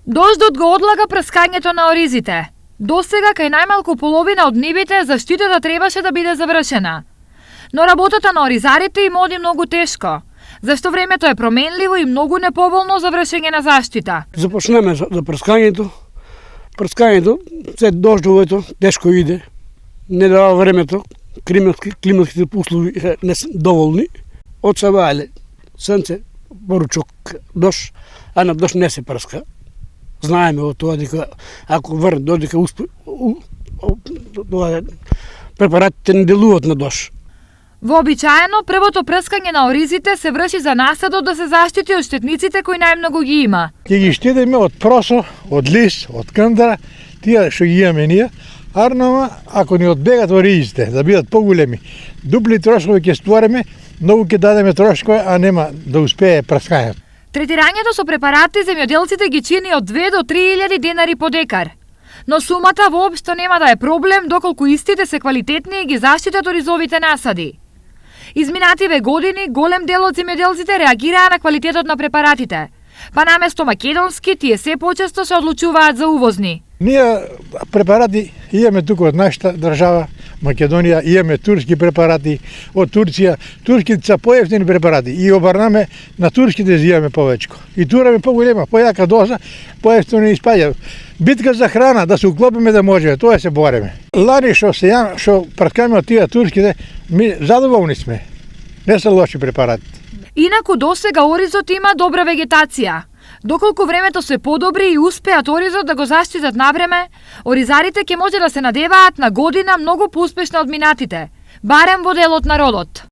Дождот го одлага прскањето на оризите. Досега кај најмалку половина од нивите заштитата требаше да биде завршена. Но работата на оризарите им оди многу тешко, зашто времето е променливо и многу неповолно за вршење на заштита. Започнеме за прскањето. Прскањето, се дождовето, тешко иде. Не дава времето, климатските услови не се доволни. Од сабајле, сонце, поручок, дожд, а на дожд не се прска. Знаеме од тоа дека ако додека препаратите не делуваат на дожд. Вообичаено, првото прскање на оризите се врши за насадот да се заштити од штетниците кои најмногу ги има. Ќе ги штедиме од просо, од лис, од кндра, тие што ги имаме ние. Арнама, ако ни одбегат оризите, да бидат поголеми, дупли трошкови ќе створиме, многу ќе дадеме трошкови, а нема да успее прскањето. Третирањето со препарати земјоделците ги чини од 2 до 3.000 денари по декар. Но сумата воопшто нема да е проблем доколку истите се квалитетни и ги заштитат оризовите насади. Изминативе години голем дел од земјоделците реагираа на квалитетот на препаратите, па наместо македонски тие се почесто се одлучуваат за увозни. Ние препарати имаме тука од нашата држава, Македонија, имаме турски препарати од Турција. Турските се поевтини препарати и обарнаме на турските зијаме повечко. И тураме поголема, појака доза, поевтини испаѓа. Битка за храна, да се уклопиме да можеме, тоа се бореме. Лани што прскаме од тие турските, ми задоволни сме. Не се лоши препарати. Инаку досега оризот има добра вегетација. Доколку времето се подобри и успеат оризот да го заштитат навреме, оризарите ќе може да се надеваат на година многу поуспешно од минатите, барем во делот народот.